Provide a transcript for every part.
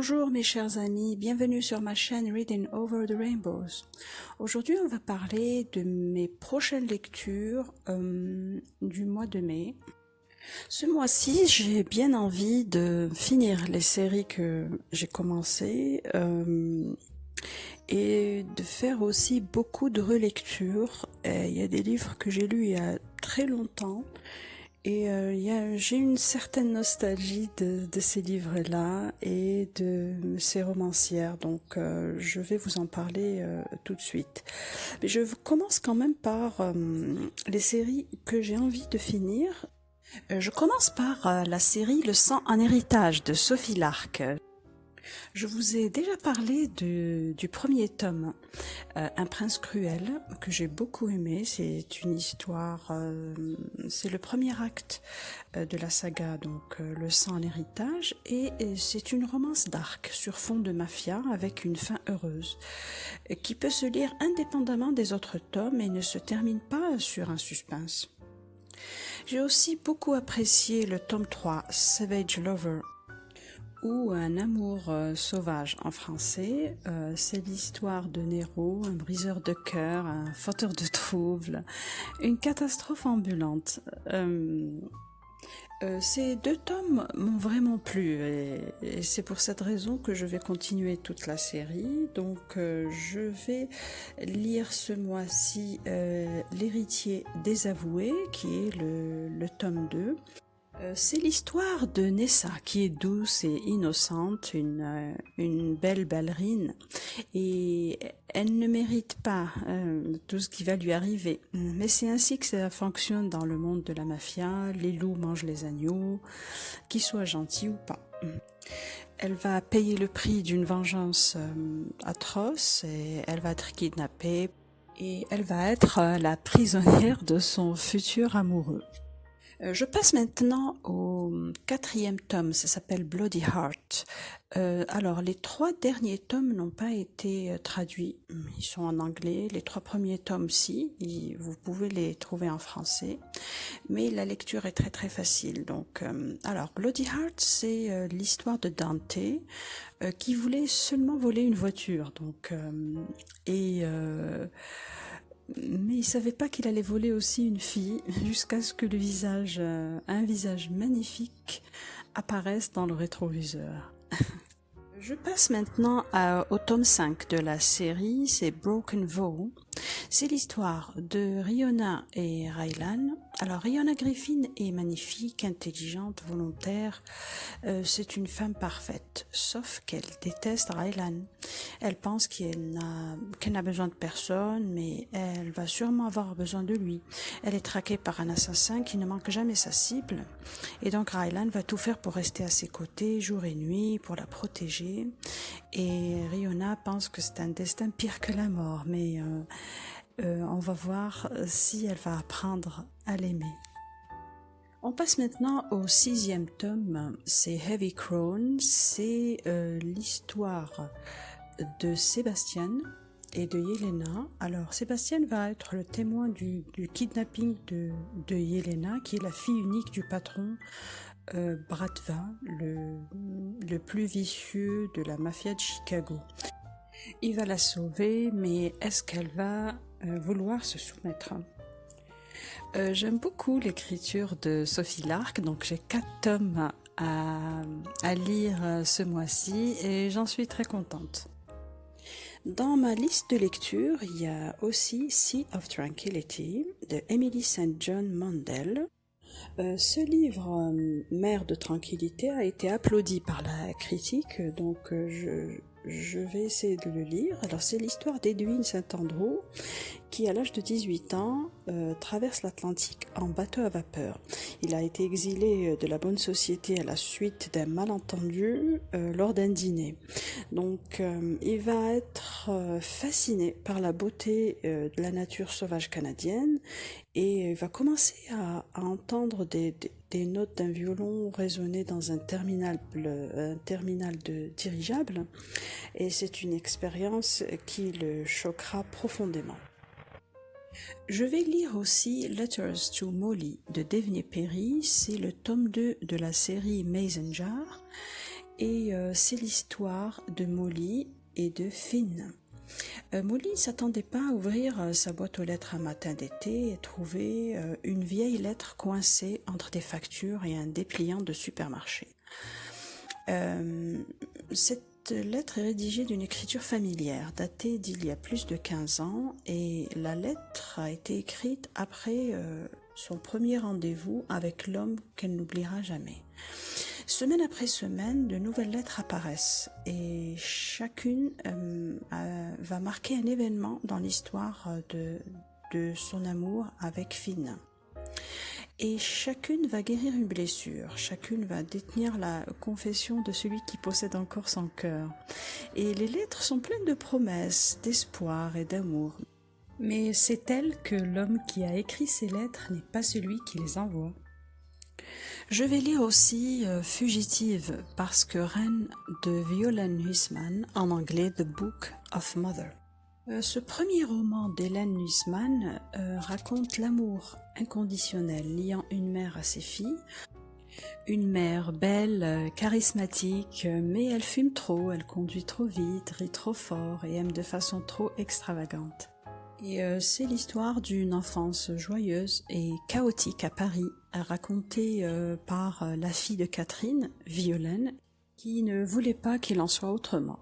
Bonjour mes chers amis, bienvenue sur ma chaîne Reading Over the Rainbows. Aujourd'hui on va parler de mes prochaines lectures du mois de mai. Ce mois-ci j'ai bien envie de finir les séries que j'ai commencées et de faire aussi beaucoup de relectures. Il y a des livres que j'ai lus il y a très longtemps. Et j'ai une certaine nostalgie de ces livres-là et de ces romancières, donc je vais vous en parler tout de suite. Mais je commence quand même par les séries que j'ai envie de finir. Je commence par la série Le sang en héritage de Sophie Lark. Je vous ai déjà parlé du premier tome, Un prince cruel, que j'ai beaucoup aimé. C'est une histoire, c'est le premier acte de la saga, donc Le sang en héritage, et c'est une romance dark sur fond de mafia avec une fin heureuse, qui peut se lire indépendamment des autres tomes et ne se termine pas sur un suspense. J'ai aussi beaucoup apprécié le tome 3, Savage Lover, ou Un amour sauvage en français. C'est l'histoire de Nero, un briseur de cœur, un fauteur de troubles, une catastrophe ambulante. Ces deux tomes m'ont vraiment plu et c'est pour cette raison que je vais continuer toute la série. Donc je vais lire ce mois-ci L'héritier désavoué, qui est le tome 2. C'est l'histoire de Nessa, qui est douce et innocente, une belle ballerine, et elle ne mérite pas tout ce qui va lui arriver. Mais c'est ainsi que ça fonctionne dans le monde de la mafia. Les loups mangent les agneaux, qu'ils soient gentils ou pas. Elle va payer le prix d'une vengeance atroce, et elle va être kidnappée, et elle va être la prisonnière de son futur amoureux. Je passe maintenant au quatrième tome, ça s'appelle Bloody Heart. Alors, les 3 derniers tomes n'ont pas été traduits, ils sont en anglais. Les 3 premiers tomes, si, vous pouvez les trouver en français, mais la lecture est très très facile. Donc, alors, Bloody Heart, c'est l'histoire de Dante qui voulait seulement voler une voiture. Donc, mais il savait pas qu'il allait voler aussi une fille, jusqu'à ce que un visage magnifique apparaisse dans le rétroviseur. Je passe maintenant au tome 5 de la série, c'est Broken Vow. C'est l'histoire de Riona et Rylan. Alors Riona Griffin est magnifique, intelligente, volontaire. C'est une femme parfaite, sauf qu'elle déteste Rylan. Elle pense qu'elle n'a besoin de personne, mais elle va sûrement avoir besoin de lui. Elle est traquée par un assassin qui ne manque jamais sa cible. Et donc Rylan va tout faire pour rester à ses côtés, jour et nuit, pour la protéger. Et Riona pense que c'est un destin pire que la mort, mais on va voir si elle va apprendre à l'aimer. On passe maintenant au 6e tome, c'est Heavy Crown, c'est l'histoire de Sébastien et de Yelena. Alors Sébastien va être le témoin du kidnapping de Yelena, qui est la fille unique du patron Bratva, le plus vicieux de la mafia de Chicago. Il va la sauver, mais est-ce qu'elle va vouloir se soumettre? J'aime beaucoup l'écriture de Sophie Lark, donc j'ai 4 tomes à lire ce mois-ci et j'en suis très contente. Dans ma liste de lecture, il y a aussi Sea of Tranquility de Emily St. John Mandel. Ce livre, Mer de tranquillité, a été applaudi par la critique, donc je vais essayer de le lire. Alors c'est l'histoire d'Edwin Saint-Andrew qui, à l'âge de 18 ans, traverse l'Atlantique en bateau à vapeur. Il a été exilé de la bonne société à la suite d'un malentendu lors d'un dîner. Donc il va être fasciné par la beauté de la nature sauvage canadienne et va commencer à entendre des notes d'un violon résonner dans un terminal de dirigeable, et c'est une expérience qui le choquera profondément. Je vais lire aussi Letters to Molly de Daphne Perry, c'est le tome 2 de la série Mason Jar, et c'est l'histoire de Molly et de Finn. Molly ne s'attendait pas à ouvrir sa boîte aux lettres un matin d'été et trouver une vieille lettre coincée entre des factures et un dépliant de supermarché. Cette lettre est rédigée d'une écriture familière, datée d'il y a plus de 15 ans, et la lettre a été écrite après son premier rendez-vous avec l'homme qu'elle n'oubliera jamais. Semaine après semaine, de nouvelles lettres apparaissent et chacune va marquer un événement dans l'histoire de son amour avec Finn. Et chacune va guérir une blessure, chacune va détenir la confession de celui qui possède encore son cœur. Et les lettres sont pleines de promesses, d'espoir et d'amour. Mais c'est elle que l'homme qui a écrit ces lettres n'est pas celui qui les envoie. Je vais lire aussi Fugitive parce que Reine de Violaine Huysman, en anglais The Book of Mother. Ce premier roman d'Hélène Huysman raconte l'amour inconditionnel liant une mère à ses filles. Une mère belle, charismatique, mais elle fume trop, elle conduit trop vite, rit trop fort et aime de façon trop extravagante. Et c'est l'histoire d'une enfance joyeuse et chaotique à Paris, racontée par la fille de Catherine, Violaine, qui ne voulait pas qu'il en soit autrement.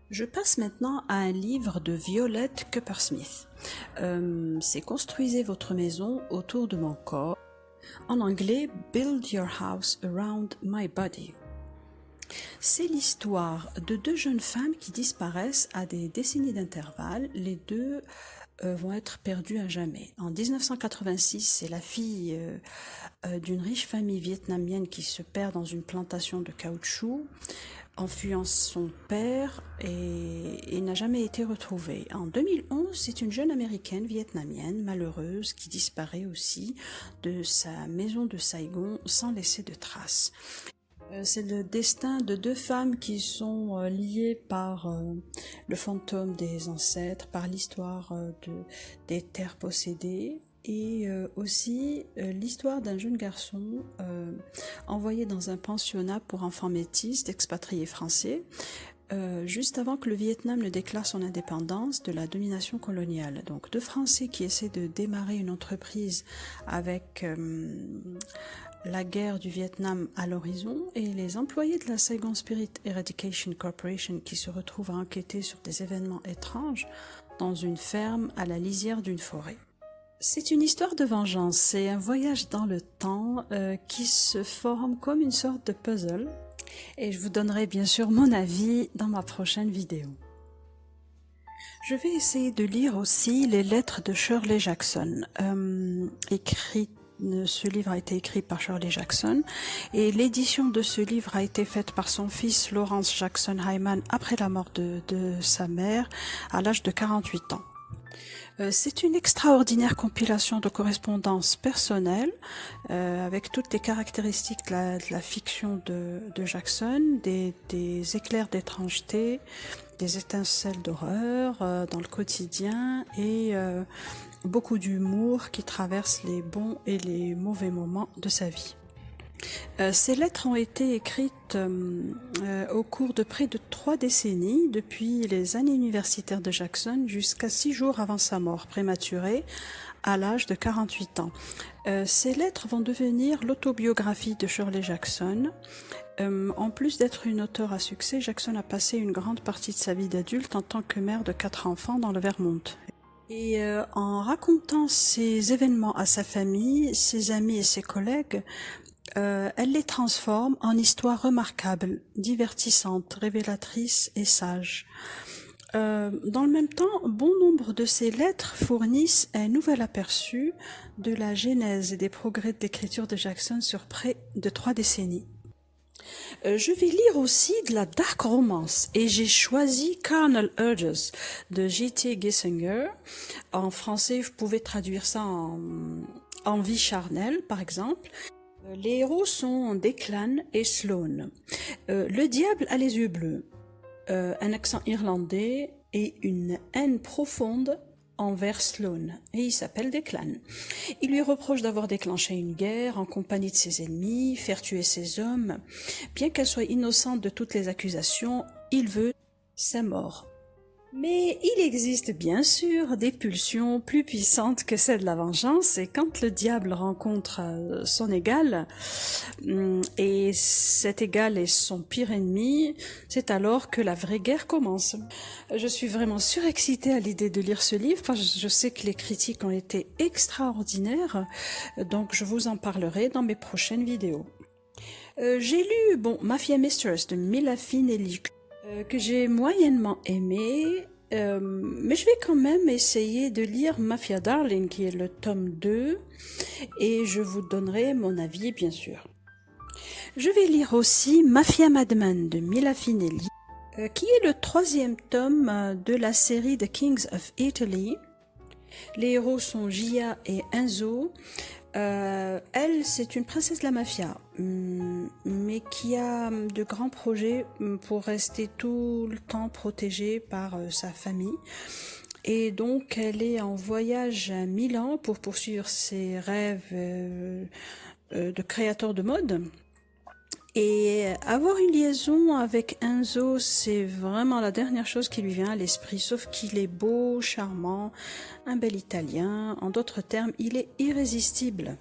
Je passe maintenant à un livre de Violette Cuppersmith. C'est Construisez votre maison autour de mon corps. En anglais, Build your house around my body. C'est l'histoire de deux jeunes femmes qui disparaissent à des décennies d'intervalle. Les deux vont être perdues à jamais. En 1986, c'est la fille d'une riche famille vietnamienne qui se perd dans une plantation de caoutchouc en fuyant son père et n'a jamais été retrouvée. En 2011, c'est une jeune américaine vietnamienne malheureuse qui disparaît aussi de sa maison de Saigon sans laisser de traces. C'est le destin de deux femmes qui sont liées par le fantôme des ancêtres, par l'histoire des terres possédées et aussi l'histoire d'un jeune garçon envoyé dans un pensionnat pour enfants métis d'expatriés français juste avant que le Vietnam ne déclare son indépendance de la domination coloniale. Donc deux Français qui essaient de démarrer une entreprise avec la guerre du Vietnam à l'horizon et les employés de la Saigon Spirit Eradication Corporation qui se retrouvent à enquêter sur des événements étranges dans une ferme à la lisière d'une forêt. C'est une histoire de vengeance, c'est un voyage dans le temps qui se forme comme une sorte de puzzle et je vous donnerai bien sûr mon avis dans ma prochaine vidéo. Je vais essayer de lire aussi les lettres de Shirley Jackson, ce livre a été écrit par Shirley Jackson et l'édition de ce livre a été faite par son fils Lawrence Jackson Hyman après la mort de sa mère à l'âge de 48 ans. C'est une extraordinaire compilation de correspondances personnelles avec toutes les caractéristiques de la fiction de Jackson, des éclairs d'étrangeté, des étincelles d'horreur dans le quotidien et beaucoup d'humour qui traverse les bons et les mauvais moments de sa vie. Ces lettres ont été écrites au cours de près de 3 décennies, depuis les années universitaires de Jackson jusqu'à 6 jours avant sa mort prématurée, à l'âge de 48 ans. Ces lettres vont devenir l'autobiographie de Shirley Jackson. En plus d'être une auteure à succès, Jackson a passé une grande partie de sa vie d'adulte en tant que mère de 4 enfants dans le Vermont. Et en racontant ces événements à sa famille, ses amis et ses collègues, elle les transforme en histoires remarquables, divertissantes, révélatrices et sages. Dans le même temps, bon nombre de ces lettres fournissent un nouvel aperçu de la genèse et des progrès d'écriture de Jackson sur près de 3 décennies. Je vais lire aussi de la dark romance et j'ai choisi Carnal Urges de J.T. Gessinger. En français, vous pouvez traduire ça en vie charnelle, par exemple. Les héros sont Declan et Sloane. Le diable a les yeux bleus, un accent irlandais et une haine profonde envers Sloane, et il s'appelle Declan. Il lui reproche d'avoir déclenché une guerre en compagnie de ses ennemis, faire tuer ses hommes. Bien qu'elle soit innocente de toutes les accusations, il veut sa mort. Mais il existe bien sûr des pulsions plus puissantes que celle de la vengeance, et quand le diable rencontre son égal, et cet égal est son pire ennemi, c'est alors que la vraie guerre commence. Je suis vraiment surexcitée à l'idée de lire ce livre, parce que je sais que les critiques ont été extraordinaires, donc je vous en parlerai dans mes prochaines vidéos. J'ai lu Mafia Mistress de Mila Finelli, que j'ai moyennement aimé, mais je vais quand même essayer de lire Mafia Darling, qui est le tome 2, et je vous donnerai mon avis, bien sûr. Je vais lire aussi Mafia Madman de Mila Finelli, qui est le 3e tome de la série The Kings of Italy. Les héros sont Gia et Enzo. Elle, c'est une princesse de la mafia, mais qui a de grands projets pour rester tout le temps protégée par sa famille. Et donc, elle est en voyage à Milan pour poursuivre ses rêves de créateur de mode. Et avoir une liaison avec Enzo, c'est vraiment la dernière chose qui lui vient à l'esprit, sauf qu'il est beau, charmant, un bel Italien. En d'autres termes, il est irrésistible.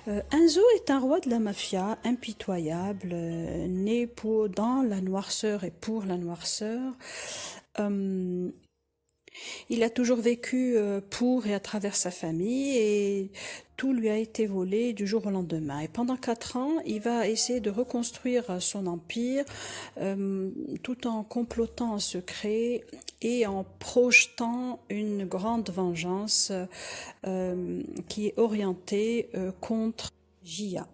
Enzo est un roi de la mafia, impitoyable, né dans la noirceur et pour la noirceur. Il a toujours vécu pour et à travers sa famille, et tout lui a été volé du jour au lendemain. Et pendant 4 ans, il va essayer de reconstruire son empire tout en complotant en secret et en projetant une grande vengeance qui est orientée contre Gia.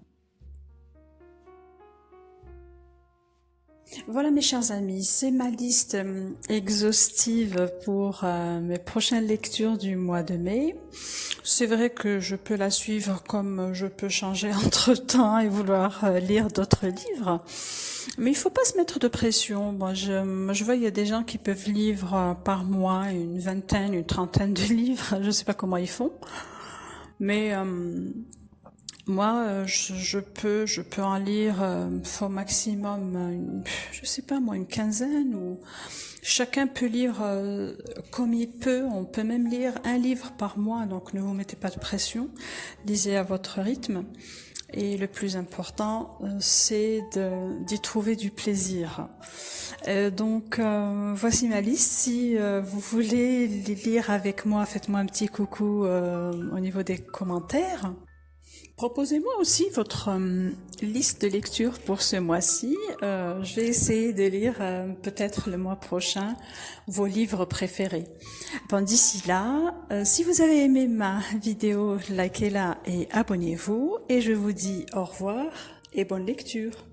Voilà mes chers amis, c'est ma liste exhaustive pour mes prochaines lectures du mois de mai. C'est vrai que je peux la suivre comme je peux changer entre-temps et vouloir lire d'autres livres. Mais il faut pas se mettre de pression. Moi, je vois, il y a des gens qui peuvent lire par mois une vingtaine, une trentaine de livres. Je sais pas comment ils font. Mais moi, je peux en lire au maximum, je sais pas moi, une quinzaine, ou chacun peut lire comme il peut. On peut même lire un livre par mois, donc ne vous mettez pas de pression. Lisez à votre rythme. Et le plus important, c'est d'y trouver du plaisir. Donc, voici ma liste. Si vous voulez les lire avec moi, faites-moi un petit coucou au niveau des commentaires. Proposez-moi aussi votre liste de lecture pour ce mois-ci. Je vais essayer de lire peut-être le mois prochain vos livres préférés. Bon, d'ici là, si vous avez aimé ma vidéo, likez-la et abonnez-vous. Et je vous dis au revoir et bonne lecture.